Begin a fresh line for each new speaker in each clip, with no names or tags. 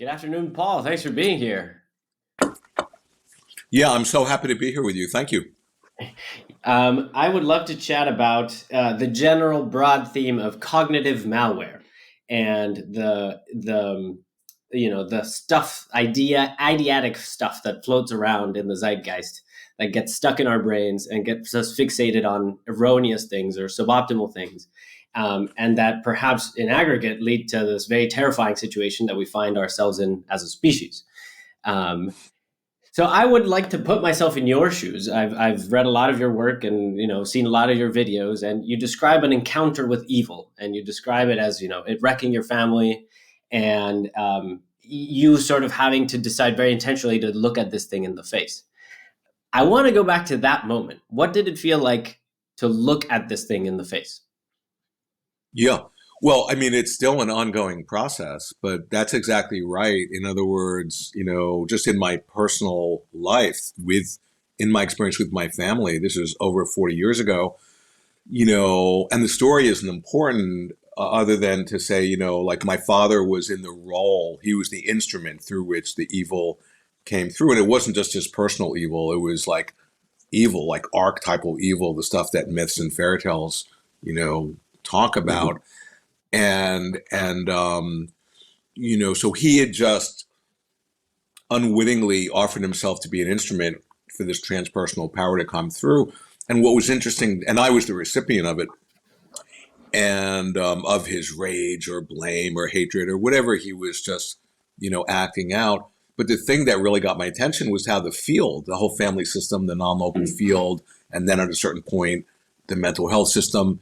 Good afternoon, Paul. Thanks for being here.
Yeah, I'm so happy to be here with you. Thank you.
I would love to chat about the general broad theme of cognitive malware and the stuff, ideatic stuff that floats around in the zeitgeist that gets stuck in our brains and gets us fixated on erroneous things or suboptimal things, and that perhaps in aggregate lead to this very terrifying situation that we find ourselves in as a species. Um, So I would like to put myself in your shoes. I've read a lot of your work and seen a lot of your videos, and you describe an encounter with evil, and you describe it as it wrecking your family, and you sort of having to decide very intentionally to look at this thing in the face. I want to go back to that moment. What did it feel like to look at this thing in the face?
Yeah. Well, I mean, it's still an ongoing process, but that's exactly right. In other words, just in my personal life in my experience with my family, this was over 40 years ago, and the story isn't important other than to say, like my father was in the role, he was the instrument through which the evil came through. And it wasn't just his personal evil. It was like evil, like archetypal evil, the stuff that myths and fairy tales, talk about. And so he had just unwittingly offered himself to be an instrument for this transpersonal power to come through. And what was interesting, and I was the recipient of it, and of his rage or blame or hatred or whatever he was just, acting out. But the thing that really got my attention was how the field, the whole family system, the non-local field, and then at a certain point, the mental health system,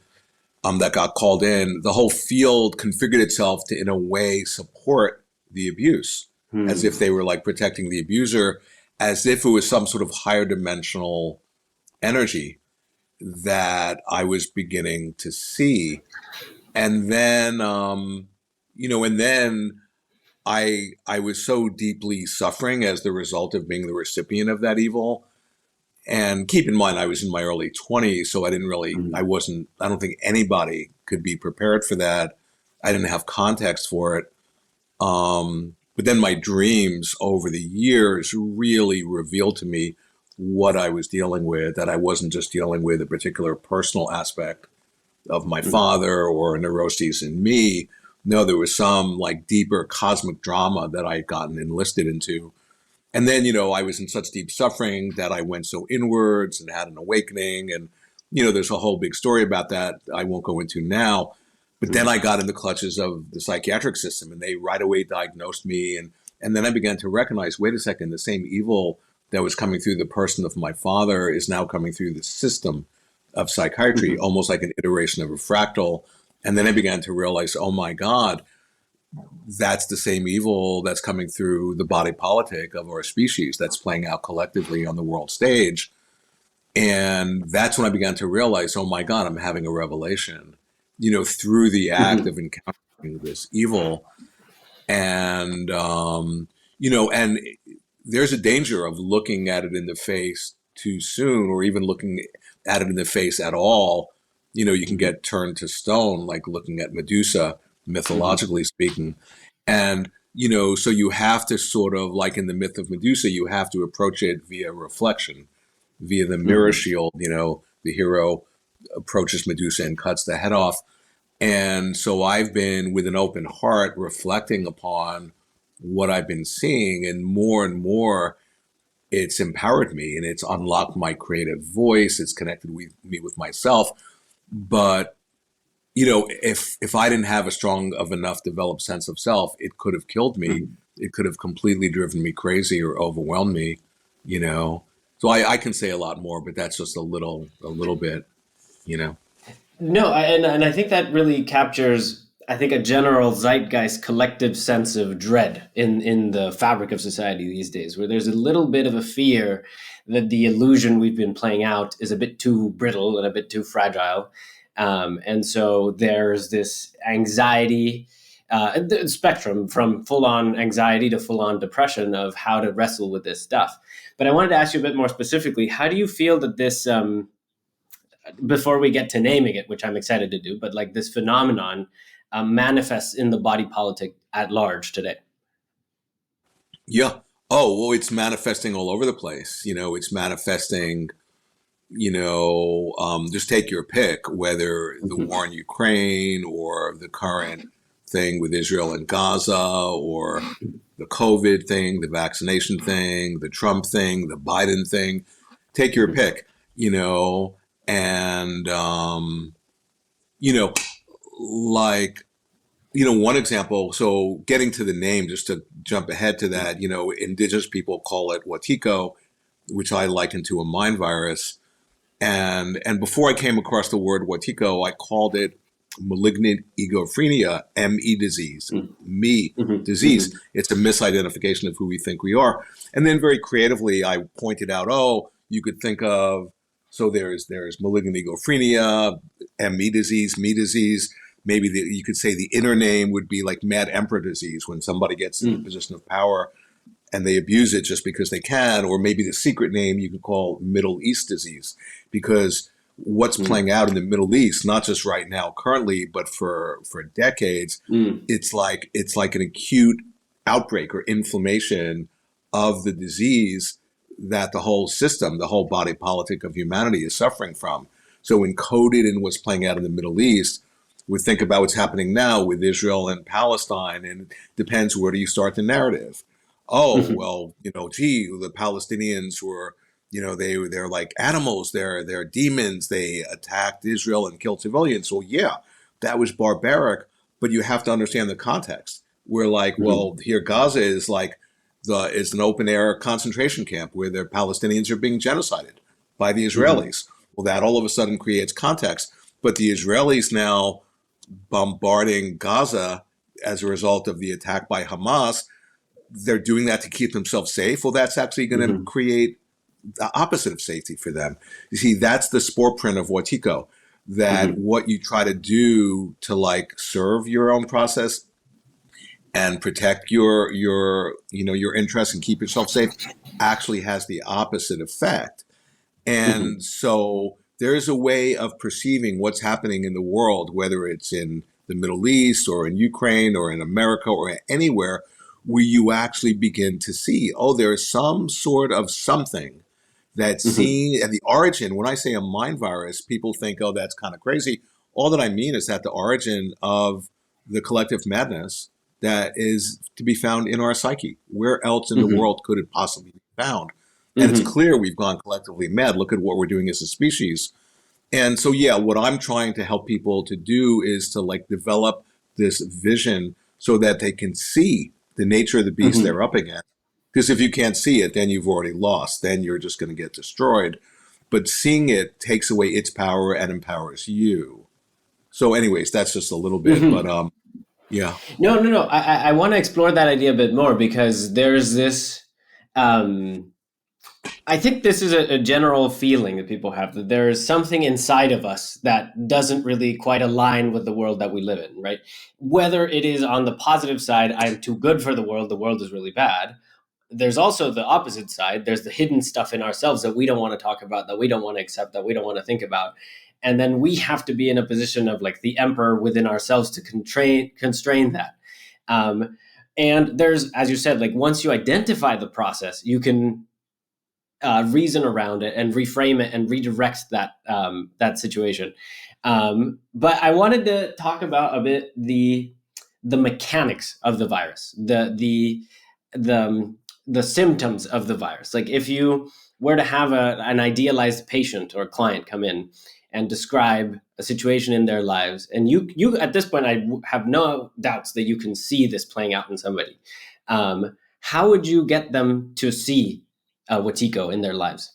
that got called in, the whole field configured itself to, in a way, support the abuse, as if they were like protecting the abuser, as if it was some sort of higher dimensional energy that I was beginning to see. And then, I was so deeply suffering as the result of being the recipient of that evil. And keep in mind, I was in my early 20s, so I don't think anybody could be prepared for that. I didn't have context for it. But then my dreams over the years really revealed to me what I was dealing with, that I wasn't just dealing with a particular personal aspect of my father or neuroses in me. No, there was some like deeper cosmic drama that I had gotten enlisted into. And then, I was in such deep suffering that I went so inwards and had an awakening. And, there's a whole big story about that I won't go into now. But then I got in the clutches of the psychiatric system, and they right away diagnosed me. And then I began to recognize, wait a second, the same evil that was coming through the person of my father is now coming through the system of psychiatry, almost like an iteration of a fractal. And then I began to realize, oh my God, that's the same evil that's coming through the body politic of our species that's playing out collectively on the world stage. And that's when I began to realize, oh my God, I'm having a revelation, through the act of encountering this evil. And, and there's a danger of looking at it in the face too soon, or even looking at it in the face at all. You can get turned to stone, like looking at Medusa, mythologically speaking. And, so you have to sort of, like in the myth of Medusa, you have to approach it via reflection, via the mirror shield. The hero approaches Medusa and cuts the head off. And so I've been, with an open heart, reflecting upon what I've been seeing, and more, it's empowered me, and it's unlocked my creative voice. It's connected me with myself. But if I didn't have a strong of enough developed sense of self, it could have killed me. It could have completely driven me crazy or overwhelmed me, So I can say a lot more, but that's just a little bit.
No, and I think that really captures, I think, a general zeitgeist collective sense of dread in the fabric of society these days, where there's a little bit of a fear that the illusion we've been playing out is a bit too brittle and a bit too fragile. And so there's this anxiety, the spectrum from full-on anxiety to full-on depression of how to wrestle with this stuff. But I wanted to ask you a bit more specifically, how do you feel that this, before we get to naming it, which I'm excited to do, but like this phenomenon manifests in the body politic at large today?
Yeah. Oh, well, it's manifesting all over the place. It's manifesting, just take your pick, whether the
Mm-hmm.
war in Ukraine or the current thing with Israel and Gaza or the COVID thing, the vaccination thing, the Trump thing, the Biden thing. Take your pick, and, you know, like, one example, so getting to the name, just to jump ahead to that, indigenous people call it Wetiko, which I liken to a mind virus. And before I came across the word Wetiko, I called it malignant egophrenia, ME disease, me
Mm-hmm.
disease. It's a misidentification of who we think we are. And then very creatively, I pointed out, oh, you could think of, so there's malignant egophrenia, ME disease, me disease. Maybe you could say the inner name would be like mad emperor disease, when somebody gets in the position of power and they abuse it just because they can. Or maybe the secret name you could call Middle East disease, because what's playing out in the Middle East, not just right now currently, but for decades,
Mm-hmm.
it's like an acute outbreak or inflammation of the disease that the whole system, the whole body politic of humanity is suffering from. So encoded in what's playing out in the Middle East, we think about what's happening now with Israel and Palestine, and it depends, where do you start the narrative? Oh,
Mm-hmm.
well, gee, the Palestinians were, they're like animals, they're demons, they attacked Israel and killed civilians. So yeah, that was barbaric, but you have to understand the context. We're like, well, here Gaza is like is an open air concentration camp where the Palestinians are being genocided by the
Mm-hmm.
Israelis. Well, that all of a sudden creates context. But the Israelis now bombarding Gaza as a result of the attack by Hamas, they're doing that to keep themselves safe. Well, that's actually going to
Mm-hmm.
create the opposite of safety for them. You see, that's the spore print of Wetiko, that
Mm-hmm.
what you try to do to like serve your own process and protect your interests and keep yourself safe actually has the opposite effect.
Mm-hmm.
And so there is a way of perceiving what's happening in the world, whether it's in the Middle East or in Ukraine or in America or anywhere, where you actually begin to see, oh, there's some sort of something that's
Mm-hmm.
seen at the origin. When I say a mind virus, people think, oh, that's kind of crazy. All that I mean is that the origin of the collective madness that is to be found in our psyche. Where else in the
Mm-hmm.
world could it possibly be found? And it's
Mm-hmm.
clear we've gone collectively mad. Look at what we're doing as a species. And so, yeah, what I'm trying to help people to do is to like develop this vision so that they can see the nature of the beast
Mm-hmm.
they're up against. Because if you can't see it, then you've already lost. Then you're just going to get destroyed. But seeing it takes away its power and empowers you. So, anyways, that's just a little bit. But
Mm-hmm.
yeah.
No, no, no. I want to explore that idea a bit more, because there's this. Um, I think this is a general feeling that people have, that there is something inside of us that doesn't really quite align with the world that we live in, right? Whether it is on the positive side, I'm too good for the world is really bad. There's also the opposite side. There's the hidden stuff in ourselves that we don't want to talk about, that we don't want to accept, that we don't want to think about. And then we have to be in a position of like the emperor within ourselves to constrain that. Um, and there's, as you said, like once you identify the process, you can reason around it and reframe it and redirect that situation. But I wanted to talk about a bit the mechanics of the virus, the the symptoms of the virus. Like if you were to have an idealized patient or client come in and describe a situation in their lives, and you at this point, I have no doubts that you can see this playing out in somebody. How would you get them to see Wetiko in their lives?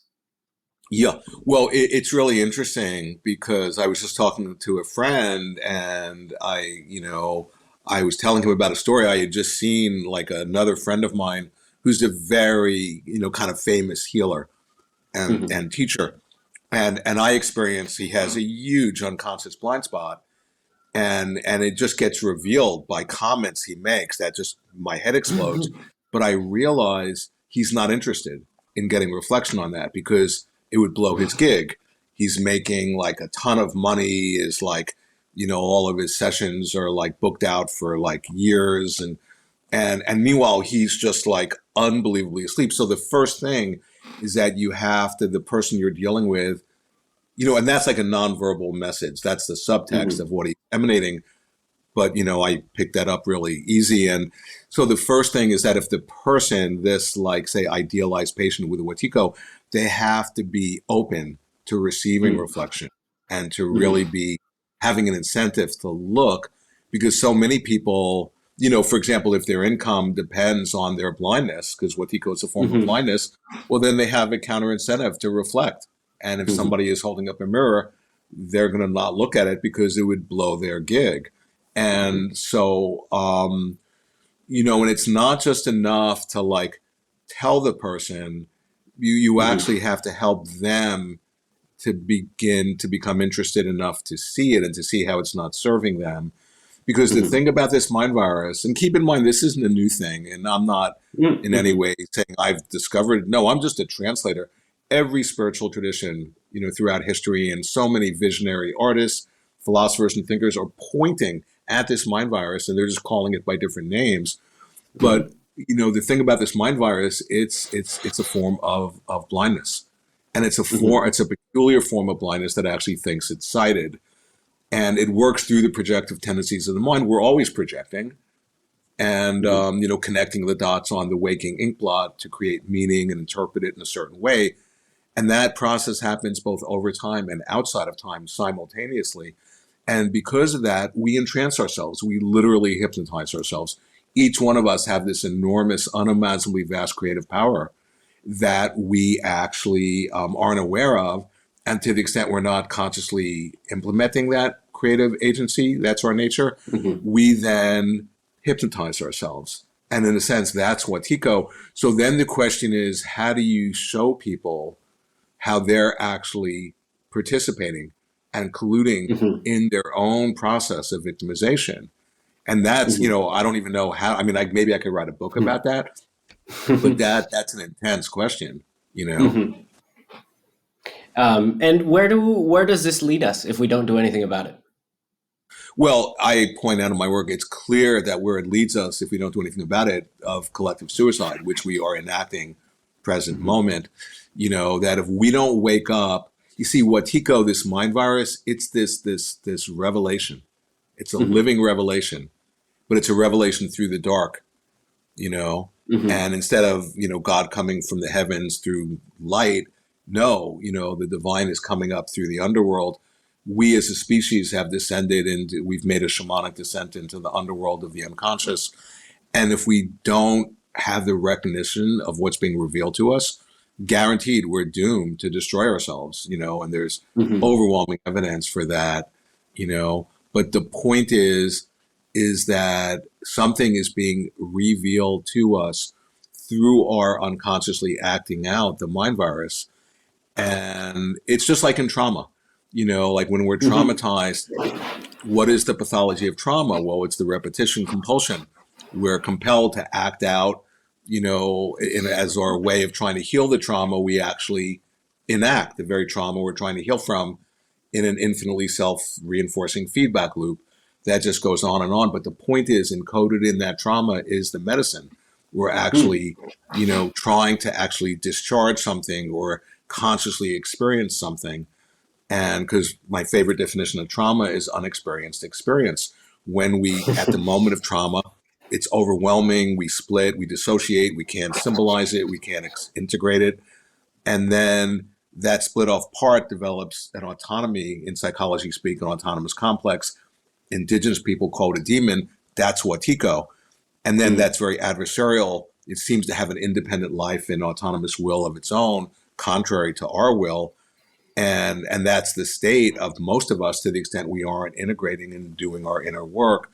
Yeah. Well, it's really interesting because I was just talking to a friend and I was telling him about a story I had just seen, like another friend of mine who's a very, kind of famous healer and,
Mm-hmm.
and teacher. And I experienced he has a huge unconscious blind spot, and it just gets revealed by comments he makes that just my head explodes. But I realize he's not interested in getting reflection on that because it would blow his gig. He's making like a ton of money, is like, all of his sessions are like booked out for like years, And meanwhile, he's just like unbelievably asleep. So the first thing is that you have to, the person you're dealing with, and that's like a nonverbal message. That's the subtext of what he's emanating. But, I picked that up really easy. And so the first thing is that if the person, this like, say, idealized patient with a Wetiko, they have to be open to receiving reflection and to really be having an incentive to look, because so many people, for example, if their income depends on their blindness, because Wetiko is a form of blindness, well, then they have a counter incentive to reflect. And if somebody is holding up a mirror, they're going to not look at it because it would blow their gig. And so, and it's not just enough to like tell the person, you actually have to help them to begin to become interested enough to see it and to see how it's not serving them. Because the thing about this mind virus, and keep in mind, this isn't a new thing, and I'm not in any way saying I've discovered, no, I'm just a translator. Every spiritual tradition, throughout history, and so many visionary artists, philosophers, and thinkers are pointing at this mind virus, and they're just calling it by different names. But the thing about this mind virus, it's a form of blindness, and it's a peculiar form of blindness that actually thinks it's sighted, and it works through the projective tendencies of the mind. We're always projecting, and connecting the dots on the waking ink blot to create meaning and interpret it in a certain way, and that process happens both over time and outside of time simultaneously. And because of that, we entrance ourselves. We literally hypnotize ourselves. Each one of us have this enormous, unimaginably vast creative power that we actually aren't aware of. And to the extent we're not consciously implementing that creative agency, that's our nature, we then hypnotize ourselves. And in a sense, that's Wetiko. So then the question is, how do you show people how they're actually participating and colluding in their own process of victimization? And that's, I don't even know how. I mean, maybe I could write a book about that, but that's an intense question,
And where does this lead us if we don't do anything about it?
Well, I point out in my work, it's clear that where it leads us, if we don't do anything about it, of collective suicide, which we are enacting present moment, that if we don't wake up, you see, Wetiko, this mind virus, it's this revelation. It's a living revelation, but it's a revelation through the dark, and instead of, God coming from the heavens through light, no, the divine is coming up through the underworld. We as a species have descended into, we've made a shamanic descent into the underworld of the unconscious. And if we don't have the recognition of what's being revealed to us, guaranteed we're doomed to destroy ourselves, and there's overwhelming evidence for that, but the point is that something is being revealed to us through our unconsciously acting out the mind virus. And it's just like in trauma, like when we're traumatized, what is the pathology of trauma? Well, it's the repetition compulsion. We're compelled to act out, as our way of trying to heal the trauma. We actually enact the very trauma we're trying to heal from in an infinitely self-reinforcing feedback loop that just goes on and on. But the point is, encoded in that trauma is the medicine. We're actually, trying to actually discharge something or consciously experience something. And because my favorite definition of trauma is unexperienced experience. When we, at the moment of trauma, it's overwhelming, we split, we dissociate, we can't symbolize it, we can't integrate it. And then that split off part develops an autonomy, in psychology speak, an autonomous complex. Indigenous people call it a demon. That's Wetiko. And then that's very adversarial. It seems to have an independent life and autonomous will of its own, contrary to our will. And that's the state of most of us, to the extent we aren't integrating and doing our inner work.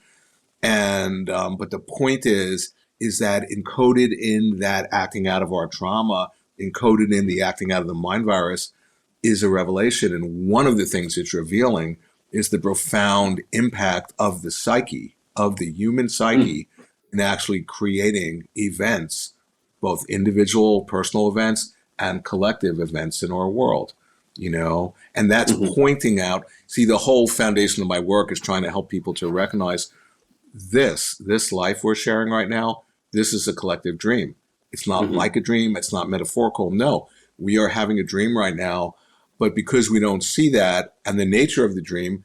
And but the point is that encoded in that acting out of our trauma, encoded in the acting out of the mind virus, is a revelation. And one of the things it's revealing is the profound impact of the psyche, of the human psyche, in actually creating events, both individual, personal events, and collective events in our world. And that's pointing out, see, the whole foundation of my work is trying to help people to recognize this life we're sharing right now this is a collective dream. It's not
Mm-hmm.
like a dream. It's not metaphorical. No, we are having a dream right now. But because we don't see that, and the nature of the dream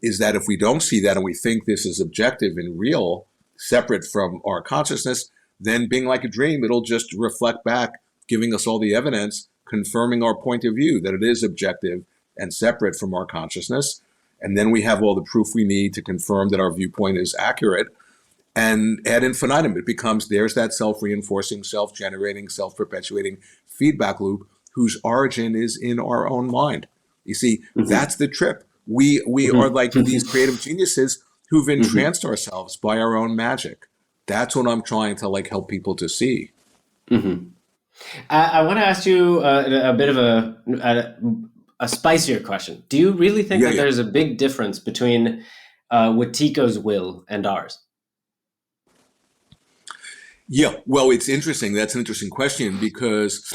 is that if we don't see that and we think this is objective and real, separate from our consciousness, then being like a dream, it'll just reflect back, giving us all the evidence, confirming our point of view that it is objective and separate from our consciousness. And then we have all the proof we need to confirm that our viewpoint is accurate. And ad infinitum, it becomes, there's that self-reinforcing, self-generating, self-perpetuating feedback loop whose origin is in our own mind. You see, that's the trip. We are like these creative geniuses who've entranced ourselves by our own magic. That's what I'm trying to like help people to see.
I want to ask you a bit of a spicier question. Do you really think that there's a big difference between Wetiko's will and ours?
Yeah, well, it's interesting. That's an interesting question because,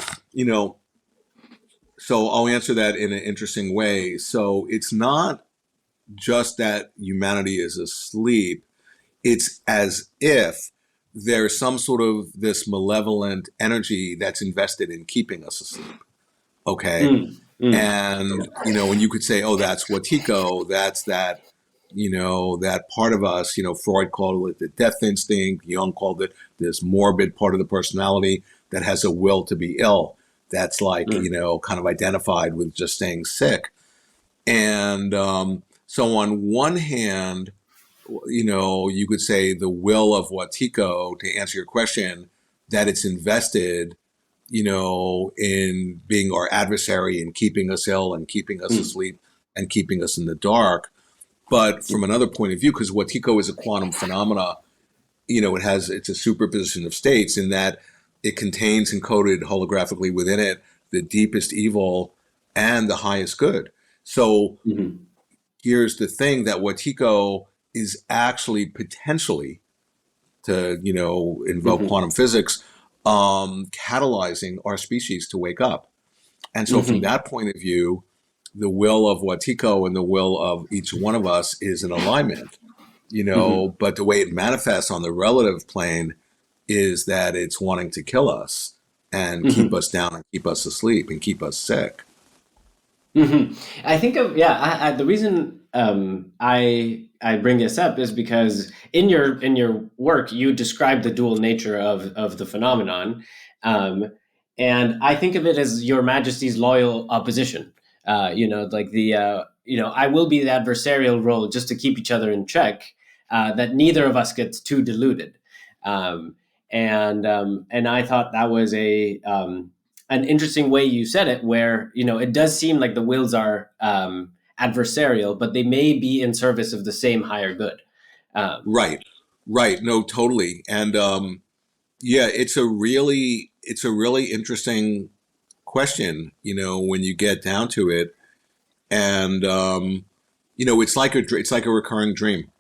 so I'll answer that in an interesting way. So it's not just that humanity is asleep. It's as if there's some sort of this malevolent energy that's invested in keeping us asleep. Okay. And, and you could say, oh, that's Wetiko. That's that, that part of us, Freud called it the death instinct. Jung called it this morbid part of the personality that has a will to be ill. That's like, kind of identified with just staying sick. And so on one hand, you could say the will of Wetiko, to answer your question, that it's invested, in being our adversary and keeping us ill and keeping us asleep and keeping us in the dark. But from another point of view, because Wetiko is a quantum phenomena, it's a superposition of states in that it contains encoded holographically within it the deepest evil and the highest good. So here's the thing, that Wetiko is actually potentially, to invoke quantum physics, catalyzing our species to wake up. And so from that point of view, the will of Wetiko and the will of each one of us is in alignment, but the way it manifests on the relative plane is that it's wanting to kill us and keep us down and keep us asleep and keep us sick.
I think the reason I bring this up is because in your work you describe the dual nature of the phenomenon, and I think of it as Your Majesty's loyal opposition. I will be the adversarial role just to keep each other in check, that neither of us gets too deluded, and I thought that was an interesting way you said it, where it does seem like the wills are adversarial, but they may be in service of the same higher good.
Right. No, totally. And it's a really interesting question, when you get down to it. And it's like a recurring dream.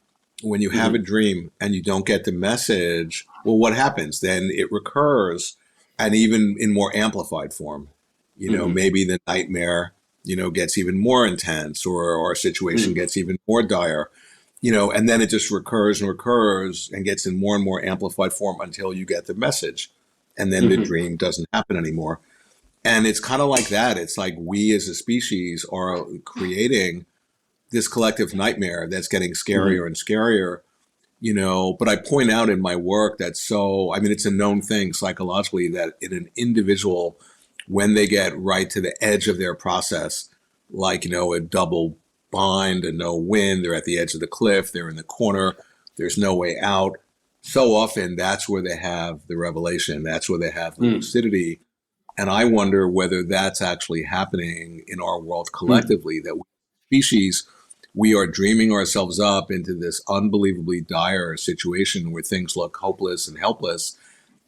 When you have a dream and you don't get the message, well, what happens? Then it recurs, and even in more amplified form. Maybe the nightmare, gets even more intense, or our situation gets even more dire, and then it just recurs and gets in more and more amplified form until you get the message. And then the dream doesn't happen anymore. And it's kind of like that. It's like we as a species are creating this collective nightmare that's getting scarier and scarier, but I point out in my work that it's a known thing psychologically that in an individual, when they get right to the edge of their process, like, a double bind, a no win, they're at the edge of the cliff, they're in the corner, there's no way out. So often that's where they have the revelation. That's where they have the lucidity. And I wonder whether that's actually happening in our world collectively, that species, we are dreaming ourselves up into this unbelievably dire situation where things look hopeless and helpless.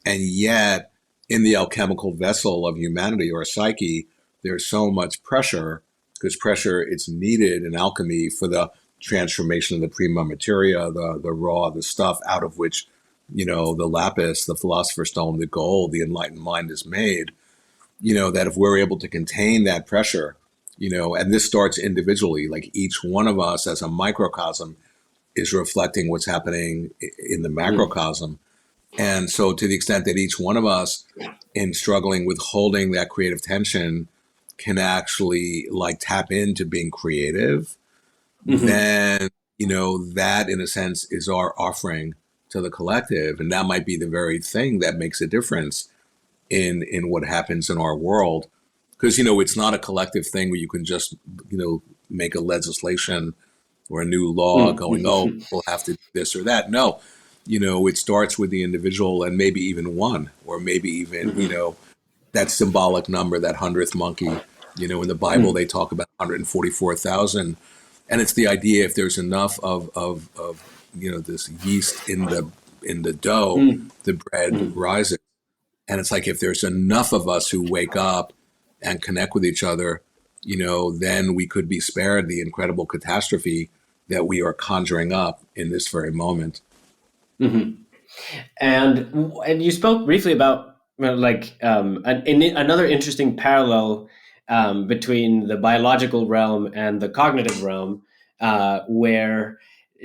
And yet, in the alchemical vessel of humanity, or psyche, there's so much pressure, because pressure is needed in alchemy for the transformation of the prima materia, the raw, the stuff out of which, the lapis, the philosopher's stone, the gold, the enlightened mind is made. That if we're able to contain that pressure, and this starts individually, like each one of us as a microcosm is reflecting what's happening in the macrocosm. And so to the extent that each one of us in struggling with holding that creative tension can actually like tap into being creative, then, that in a sense is our offering to the collective. And that might be the very thing that makes a difference in what happens in our world. Because, it's not a collective thing where you can just, make a legislation or a new law going, oh, we'll have to do this or that. No, it starts with the individual and maybe even one, or maybe even, that symbolic number, that 100th monkey. In the Bible, they talk about 144,000. And it's the idea, if there's enough of this yeast in the dough, the bread rises. And it's like, if there's enough of us who wake up and connect with each other, then we could be spared the incredible catastrophe that we are conjuring up in this very moment.
And you spoke briefly about another interesting parallel between the biological realm and the cognitive realm, where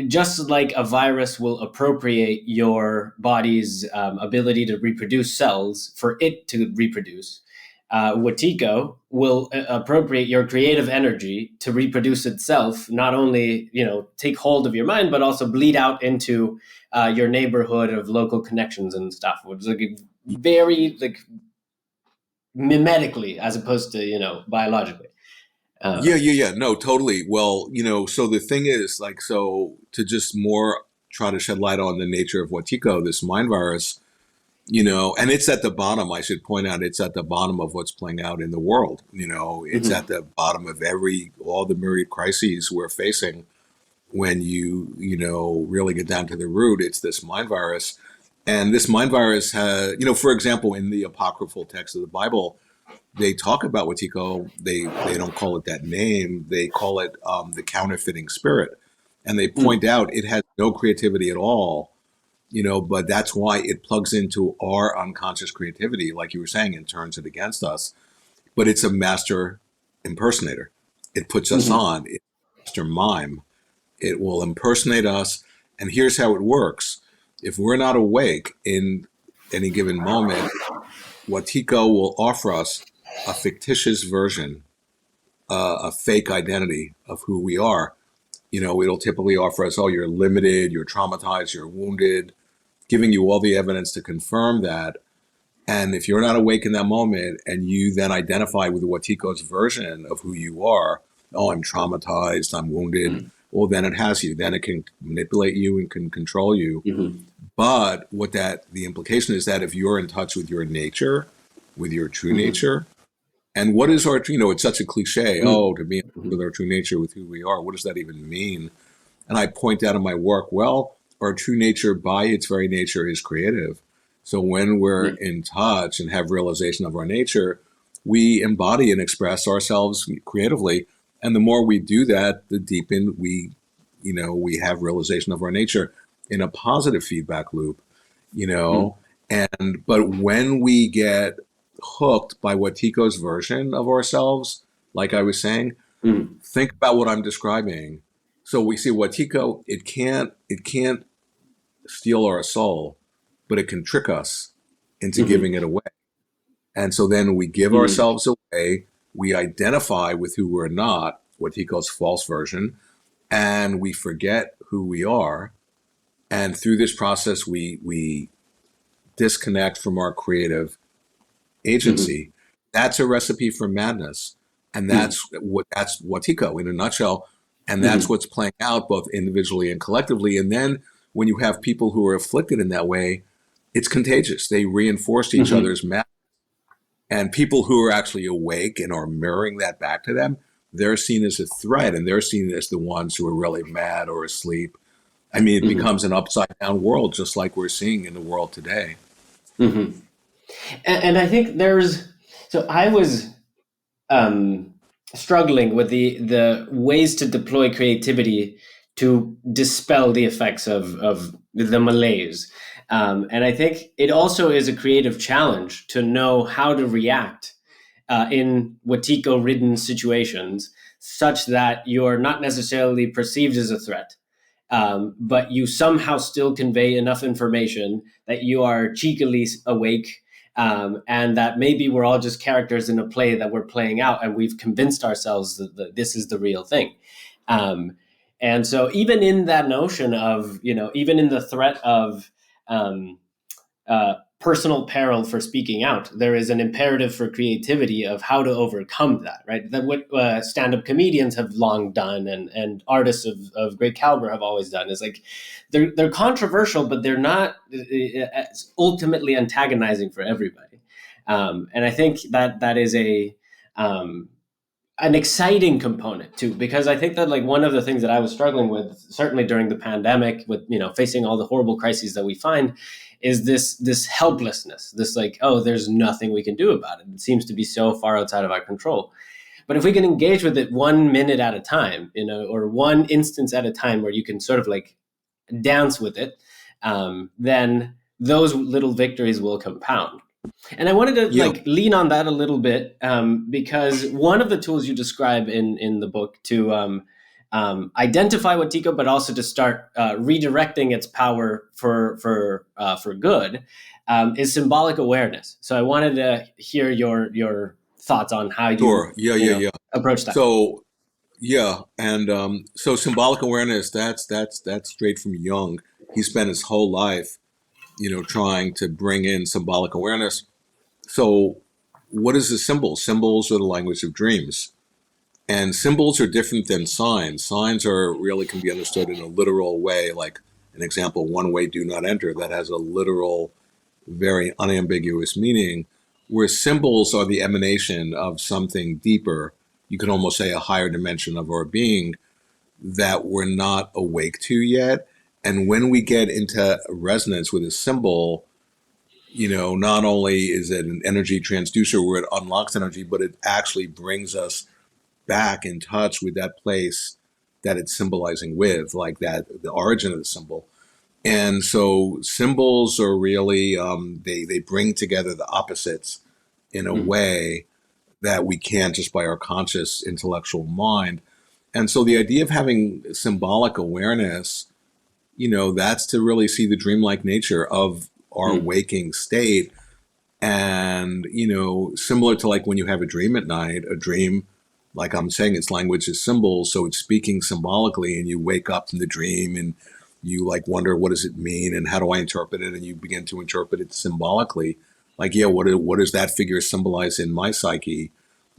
just like a virus will appropriate your body's ability to reproduce cells for it to reproduce, Wetiko will appropriate your creative energy to reproduce itself, not only, take hold of your mind, but also bleed out into your neighborhood of local connections and stuff, which is like very mimetically as opposed to, biologically.
Yeah. No, totally. Well, so the thing is so to just more try to shed light on the nature of Wetiko, this mind virus, and it's at the bottom, I should point out, it's at the bottom of what's playing out in the world. It's at the bottom of all the myriad crises we're facing. When you really get down to the root, it's this mind virus. And this mind virus has, for example, in the apocryphal text of the Bible, they talk about Wetiko. They don't call it that name. They call it the counterfeiting spirit. And they point out it has no creativity at all, but that's why it plugs into our unconscious creativity, like you were saying, and turns it against us. But it's a master impersonator. It puts us on. It's a master mime. It will impersonate us. And here's how it works. If we're not awake in any given moment, Wetiko will offer us a fictitious version, a fake identity of who we are. It'll typically offer us, oh, you're limited, you're traumatized, you're wounded, giving you all the evidence to confirm that. And if you're not awake in that moment and you then identify with Wetiko's version of who you are, oh, I'm traumatized, I'm wounded, well, then it has you. Then it can manipulate you and can control you. But the implication is that if you're in touch with your nature, with your true nature, and what is our, it's such a cliche, to be in touch with our true nature, with who we are, what does that even mean? And I point out in my work, well, our true nature by its very nature is creative. So when we're in touch and have realization of our nature, we embody and express ourselves creatively. And the more we do that, the deeper we have realization of our nature in a positive feedback loop, but when we get hooked by Wetiko's version of ourselves, like I was saying, think about what I'm describing. So we see Wetiko, it can't steal our soul, but it can trick us into giving it away. And so then we give ourselves away, we identify with who we're not, Wetiko's false version, and we forget who we are. And through this process, we disconnect from our creative agency. That's a recipe for madness. And that's Wetiko in a nutshell. And that's what's playing out both individually and collectively. And then when you have people who are afflicted in that way, it's contagious. They reinforce each other's madness. And people who are actually awake and are mirroring that back to them, they're seen as a threat, and they're seen as the ones who are really mad or asleep. I mean, it becomes an upside down world, just like we're seeing in the world today.
And I think so I was struggling with the ways to deploy creativity to dispel the effects of the malaise. And I think it also is a creative challenge to know how to react in Wetiko-ridden situations such that you're not necessarily perceived as a threat, but you somehow still convey enough information that you are cheekily awake, and that maybe we're all just characters in a play that we're playing out, and we've convinced ourselves that this is the real thing. And so even in that notion of, even in the threat of personal peril for speaking out, there is an imperative for creativity of how to overcome that, right? That what stand-up comedians have long done, and artists of great caliber have always done, is like they're controversial, but they're not ultimately antagonizing for everybody. And I think that is an exciting component too, because I think that like one of the things that I was struggling with, certainly during the pandemic, with facing all the horrible crises that we find, is this helplessness, this like, oh, there's nothing we can do about it. It seems to be so far outside of our control. But if we can engage with it 1 minute at a time, or one instance at a time, where you can sort of like dance with it, then those little victories will compound. And I wanted to lean on that a little bit, because one of the tools you describe in the book to identify Wetiko, but also to start redirecting its power for good, is symbolic awareness. So I wanted to hear your thoughts on how you approach that.
So so symbolic awareness, that's straight from Jung. He spent his whole life trying to bring in symbolic awareness. So what is the symbol? Symbols are the language of dreams. And symbols are different than signs. Signs can be understood in a literal way, like an example, one way, do not enter. That has a literal, very unambiguous meaning, where symbols are the emanation of something deeper. You could almost say a higher dimension of our being that we're not awake to yet. And when we get into resonance with a symbol, not only is it an energy transducer where it unlocks energy, but it actually brings us back in touch with that place that it's symbolizing with, like that, the origin of the symbol. And so symbols are really, they bring together the opposites in a way that we can't just by our conscious intellectual mind. And so the idea of having symbolic awareness, that's to really see the dreamlike nature of our waking state. And, similar to like when you have a dream at night, a dream, like I'm saying, its language is symbols. So it's speaking symbolically, and you wake up from the dream and you like wonder, what does it mean? And how do I interpret it? And you begin to interpret it symbolically. Like, what does that figure symbolize in my psyche?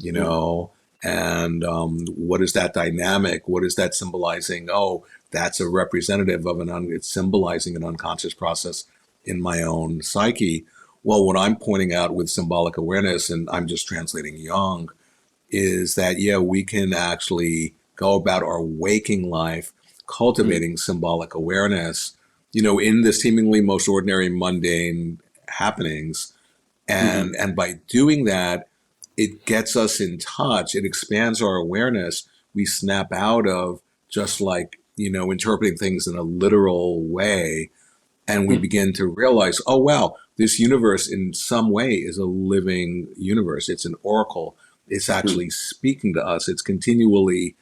And what is that dynamic? What is that symbolizing? Oh, that's a representative of it's symbolizing an unconscious process in my own psyche. Well, what I'm pointing out with symbolic awareness, and I'm just translating Jung, is that, we can actually go about our waking life cultivating symbolic awareness, in the seemingly most ordinary, mundane happenings. And by doing that, it gets us in touch. It expands our awareness. We snap out of just like, interpreting things in a literal way. And we begin to realize, oh, wow, this universe in some way is a living universe. It's an oracle. It's actually speaking to us. It's continually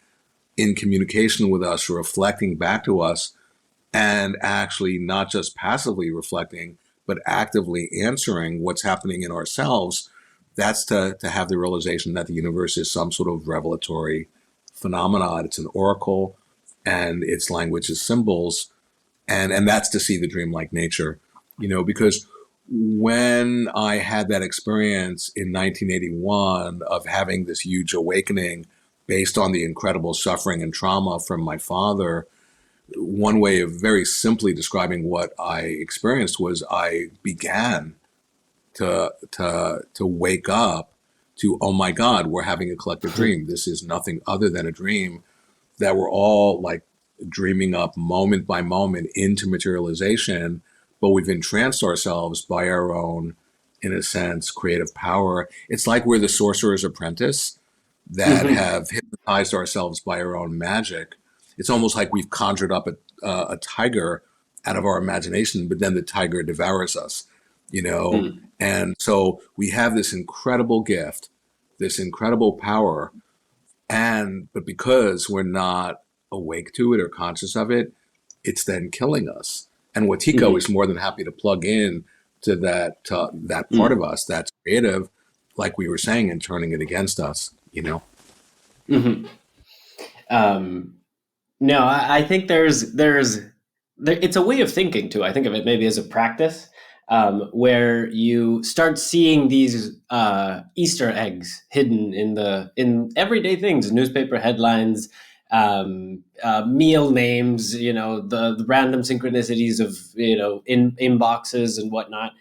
in communication with us, reflecting back to us, and actually not just passively reflecting, but actively answering what's happening in ourselves. That's to have the realization that the universe is some sort of revelatory phenomenon. It's an oracle, and its language is symbols. And that's to see the dreamlike nature, because when I had that experience in 1981 of having this huge awakening based on the incredible suffering and trauma from my father, one way of very simply describing what I experienced was I began to wake up to, oh my God, we're having a collective dream. This is nothing other than a dream that we're all like dreaming up moment by moment into materialization, but we've entranced ourselves by our own, in a sense, creative power. It's like we're the sorcerer's apprentice that have hypnotized ourselves by our own magic. It's almost like we've conjured up a tiger out of our imagination, but then the tiger devours us, And so we have this incredible gift, this incredible power, but because we're not awake to it or conscious of it, it's then killing us. And Wetiko is more than happy to plug in to that part of us that's creative, like we were saying, and turning it against us, you know?
No, I think it's a way of thinking too. I think of it maybe as a practice, where you start seeing these Easter eggs hidden in everyday things, newspaper headlines, meal names, the random synchronicities of in inboxes and whatnot,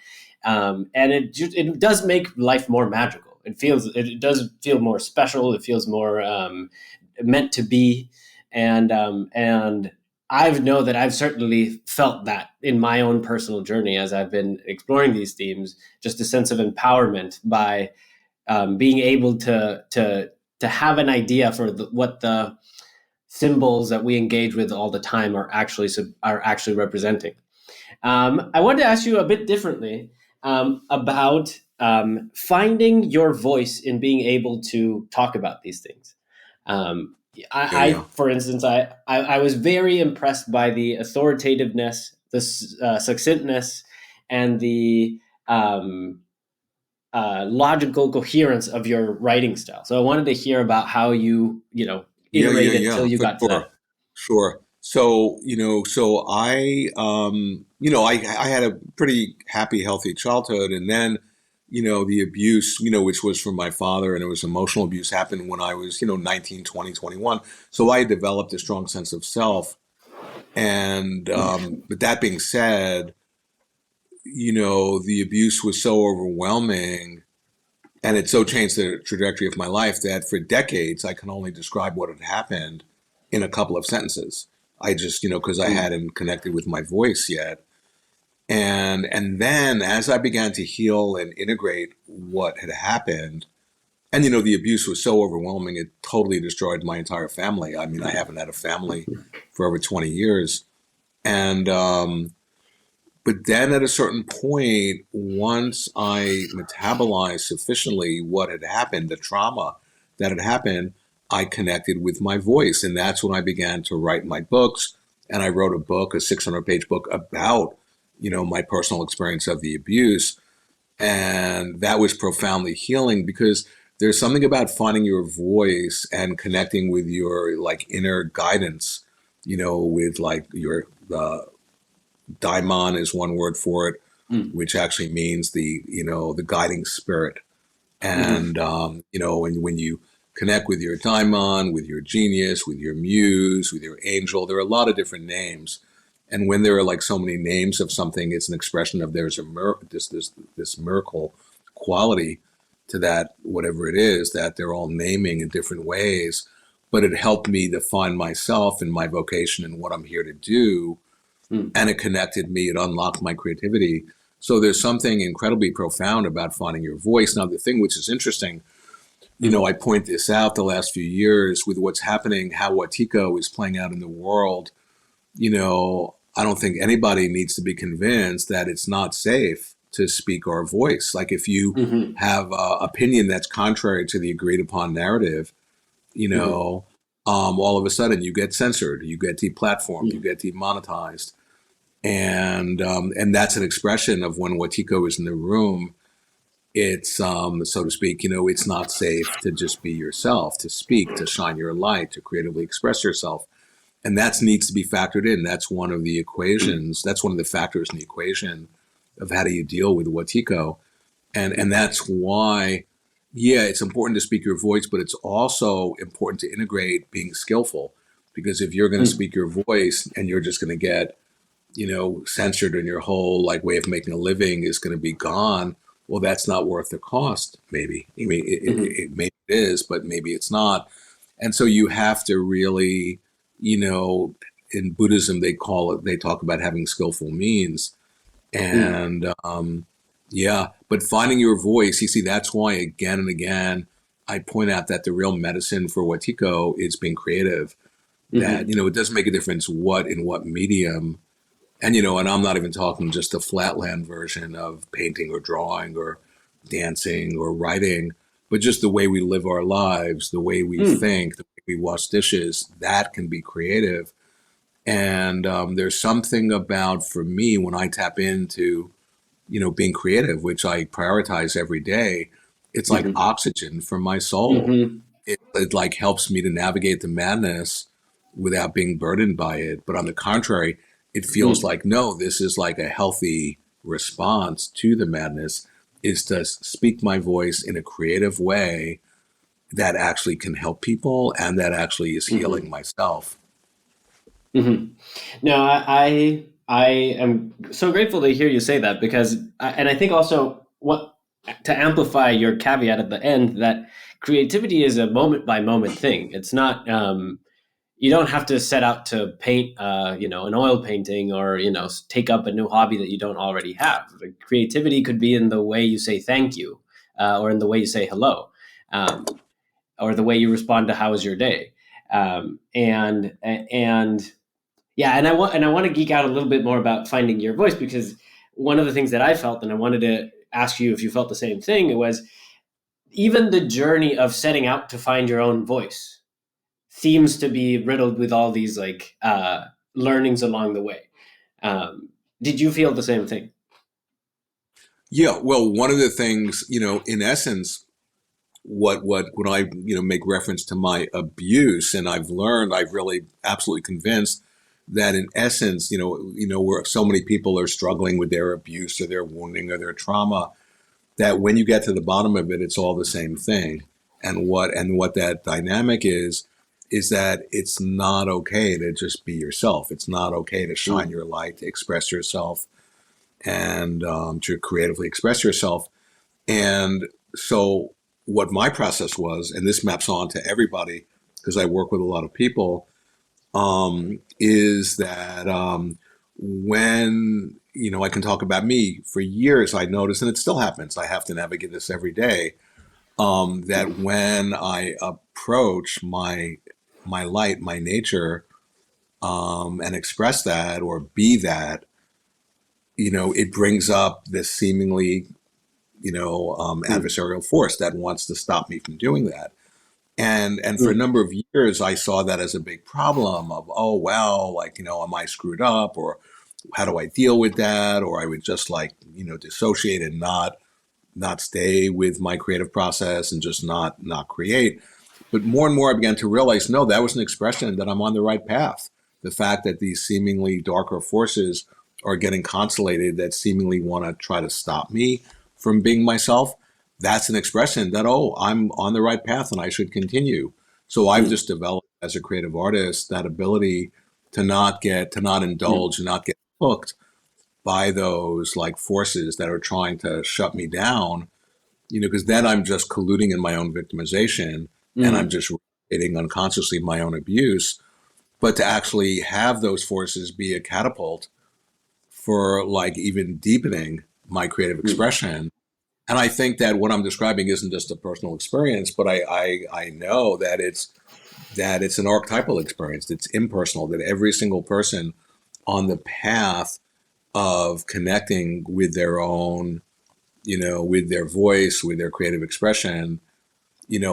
and it does make life more magical. It does feel more special. It feels more meant to be. And I know that I've certainly felt that in my own personal journey as I've been exploring these themes, just a sense of empowerment by being able to have an idea for what the symbols that we engage with all the time are actually representing. I wanted to ask you a bit differently about finding your voice in being able to talk about these things. For instance, I was very impressed by the authoritativeness, the succinctness, and the logical coherence of your writing style. So I wanted to hear about how you iterated till you got to that.
Sure. So, I had a pretty happy, healthy childhood. And then, the abuse, which was from my father, and it was emotional abuse, happened when I was, 19, 20, 21. So I developed a strong sense of self. And, but that being said, the abuse was so overwhelming and it so changed the trajectory of my life that for decades, I can only describe what had happened in a couple of sentences. I just, because I hadn't connected with my voice yet. And then as I began to heal and integrate what had happened, and, the abuse was so overwhelming, it totally destroyed my entire family. I mean, I haven't had a family for over 20 years. And, but then at a certain point, once I metabolized sufficiently what had happened, the trauma that had happened, I connected with my voice. And that's when I began to write my books. And I wrote a book, a 600-page book about, my personal experience of the abuse. And that was profoundly healing because there's something about finding your voice and connecting with your inner guidance, with your daimon is one word for it, which actually means the guiding spirit. And, when you connect with your daimon, with your genius, with your muse, with your angel, there are a lot of different names. And when there are so many names of something, it's an expression of there's this miracle quality to that, whatever it is, that they're all naming in different ways. But it helped me to find myself and my vocation and what I'm here to do. And it connected me, it unlocked my creativity. So there's something incredibly profound about finding your voice. Now, the thing which is interesting, I point this out the last few years with what's happening, how Wetiko is playing out in the world. I don't think anybody needs to be convinced that it's not safe to speak our voice. Like if you have an opinion that's contrary to the agreed upon narrative, all of a sudden you get censored, you get deplatformed, you get demonetized. And that's an expression of when Wetiko is in the room, it's, so to speak, it's not safe to just be yourself, to speak, to shine your light, to creatively express yourself. And that needs to be factored in. That's one of the equations. That's one of the factors in the equation of how do you deal with Wetiko. And that's why, it's important to speak your voice, but it's also important to integrate being skillful. Because if you're going to speak your voice and you're just going to get, censored and your whole way of making a living is going to be gone, well, that's not worth the cost, maybe. I mean, it maybe it is, but maybe it's not. And so you have to really, in Buddhism, they talk about having skillful means. And but finding your voice, you see, that's why again and again, I point out that the real medicine for Wetiko is being creative. That, it doesn't make a difference in what medium. And, and I'm not even talking just the flatland version of painting or drawing or dancing or writing, but just the way we live our lives, the way we think, the way we wash dishes, that can be creative. And there's something about, for me, when I tap into, being creative, which I prioritize every day, it's like
Hmm.
oxygen for my soul.
Hmm.
It like helps me to navigate the madness without being burdened by it. But on the contrary, it feels
Hmm.
like, no, this is like a healthy response to the madness, is to speak my voice in a creative way that actually can help people and that actually is
Hmm.
healing myself.
Hmm. No, I am so grateful to hear you say that because, and I think also what to amplify your caveat at the end that creativity is a moment by moment thing. It's not. You don't have to set out to paint, an oil painting or take up a new hobby that you don't already have. The creativity could be in the way you say thank you, or in the way you say hello, um, or the way you respond to how was your day, and yeah, and I want to geek out a little bit more about finding your voice because one of the things that I felt, and I wanted to ask you if you felt the same thing, it was even the journey of setting out to find your own voice seems to be riddled with all these learnings along the way. Um, did you feel the same thing?
Yeah, well, one of the things, in essence, what when I make reference to my abuse, and I've really absolutely convinced that in essence, where so many people are struggling with their abuse or their wounding or their trauma, that when you get to the bottom of it, it's all the same thing. And what that dynamic is that it's not okay to just be yourself. It's not okay to shine
Mm,
your light, to express yourself, and to creatively express yourself. And so, what my process was, and this maps on to everybody because I work with a lot of people, is that when, I can talk about me for years, I noticed, and it still happens, I have to navigate this every day, that
mm,
when I approach my light, my nature, and express that or be that, it brings up this seemingly,
mm,
adversarial force that wants to stop me from doing that. And for a
mm,
number of years, I saw that as a big problem of, oh, well, like, am I screwed up, or how do I deal with that? Or I would just like, dissociate and not stay with my creative process and just not create. But more and more I began to realize, no, that was an expression that I'm on the right path. The fact that these seemingly darker forces are getting constellated that seemingly want to try to stop me from being myself, that's an expression that, oh, I'm on the right path and I should continue. So I've
mm,
just developed as a creative artist that ability to not
mm,
indulge, not get hooked by those like forces that are trying to shut me down, because then I'm just colluding in my own victimization and I'm
mm,
just repeating unconsciously my own abuse. But to actually have those forces be a catapult for like even deepening my creative
mm,
expression. And I think that what I'm describing isn't just a personal experience, but I know that it's an archetypal experience. It's impersonal, that every single person on the path of connecting with their own, with their voice, with their creative expression,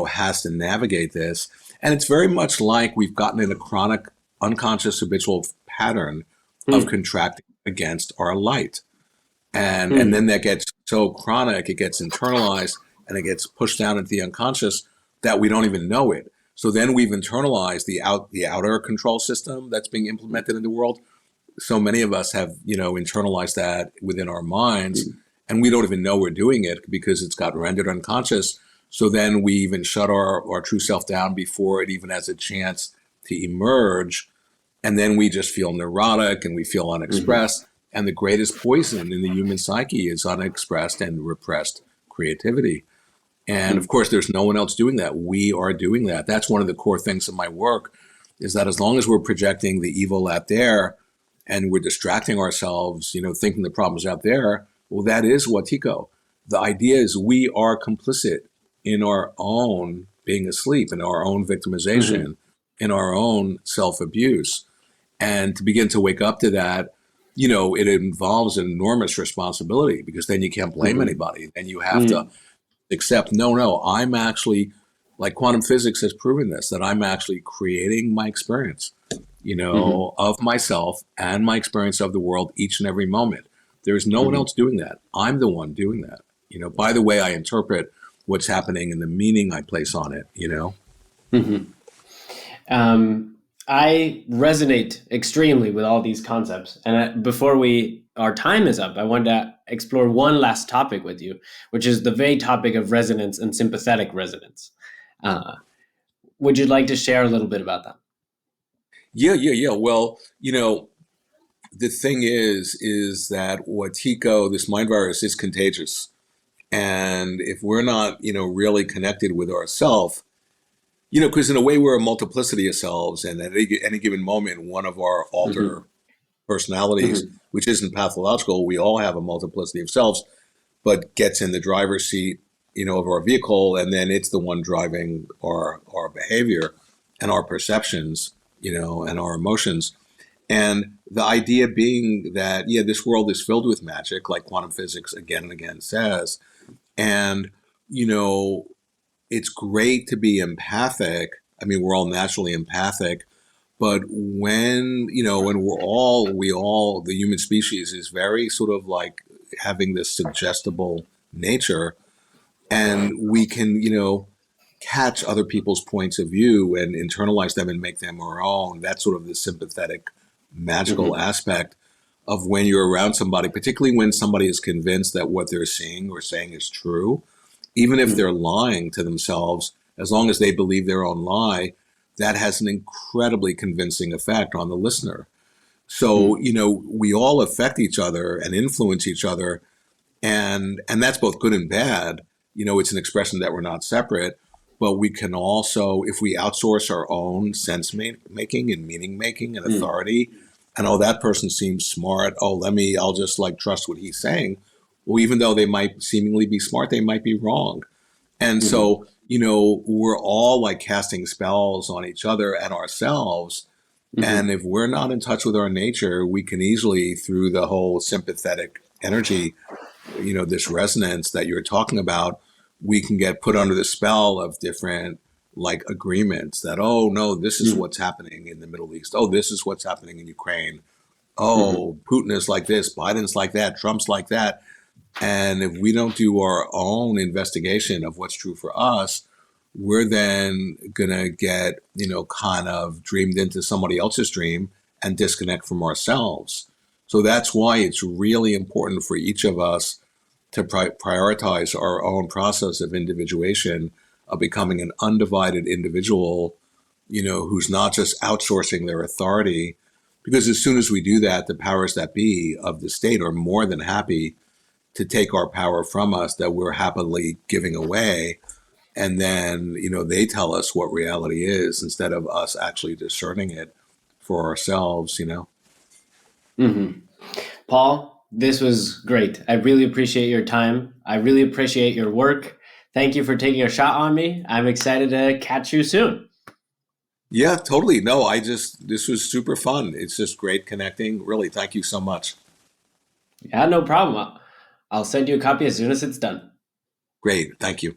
has to navigate this. And it's very much like we've gotten in a chronic, unconscious, habitual pattern of
mm,
contracting against our light. And then
mm,
that gets so chronic, it gets internalized and it gets pushed down into the unconscious that we don't even know it. So then we've internalized the outer control system that's being implemented in the world. So many of us have, internalized that within our minds,
mm,
and we don't even know we're doing it because it's got rendered unconscious. So then we even shut our true self down before it even has a chance to emerge. And then we just feel neurotic and we feel
mhm,
unexpressed. And the greatest poison in the human psyche is unexpressed and repressed creativity. And of
mm,
course, there's no one else doing that. We are doing that. That's one of the core things of my work, is that as long as we're projecting the evil out there and we're distracting ourselves, thinking the problem's out there, well, that is Wetiko. The idea is we are complicit in our own being asleep, in our own
mhm,
victimization, in our own self abuse. And to begin to wake up to that, it involves an enormous responsibility because then you can't blame
mhm,
anybody. And you have to
mm,
accept, no, I'm actually, like quantum physics has proven this, that I'm actually creating my experience. of myself and my experience of the world each and every moment. There's no one else doing that. I'm the one doing that. By the way I interpret what's happening and the meaning I place on it,
I resonate extremely with all these concepts. And before our time is up, I wanted to explore one last topic with you, which is the vague topic of resonance and sympathetic resonance. Would you like to share a little bit about that?
Yeah. Well, the thing is that Wetiko, this mind virus, is contagious. And if we're not, really connected with ourselves, because in a way we're a multiplicity of selves, and at any given moment, one of our alter personalities, which isn't pathological, we all have a multiplicity of selves, but gets in the driver's seat, of our vehicle, and then it's the one driving our behavior and our perceptions, and our emotions. And the idea being that, this world is filled with magic, like quantum physics again and again says. And, it's great to be empathic. I mean, we're all naturally empathic. But when the human species is very sort of like having this suggestible nature, and we can, catch other people's points of view and internalize them and make them our own. That's sort of the sympathetic, magical aspect of when you're around somebody, particularly when somebody is convinced that what they're seeing or saying is true, even if they're lying to themselves, as long as they believe their own lie, that has an incredibly convincing effect on the listener. So, we all affect each other and influence each other. And that's both good and bad. It's an expression that we're not separate, but we can also, if we outsource our own sense making and meaning making and authority, and that person seems smart. I'll just like trust what he's saying. Well, even though they might seemingly be smart, they might be wrong. And so, we're all like casting spells on each other and ourselves. And if we're not in touch with our nature, we can easily, through the whole sympathetic energy, this resonance that you're talking about, we can get put under the spell of different like agreements that, no, this is what's happening in the Middle East. This is what's happening in Ukraine. Putin is like this, Biden's like that, Trump's like that. And if we don't do our own investigation of what's true for us, we're then going to get, kind of dreamed into somebody else's dream and disconnect from ourselves. So that's why it's really important for each of us to prioritize our own process of individuation, of becoming an undivided individual, who's not just outsourcing their authority. Because as soon as we do that, the powers that be of the state are more than happy to take our power from us that we're happily giving away. And then, they tell us what reality is instead of us actually discerning it for ourselves,
Paul, this was great. I really appreciate your time. I really appreciate your work. Thank you for taking a shot on me. I'm excited to catch you soon.
Yeah, totally. No, this was super fun. It's just great connecting. Really, thank you so much.
Yeah, no problem. I'll send you a copy as soon as it's done.
Great. Thank you.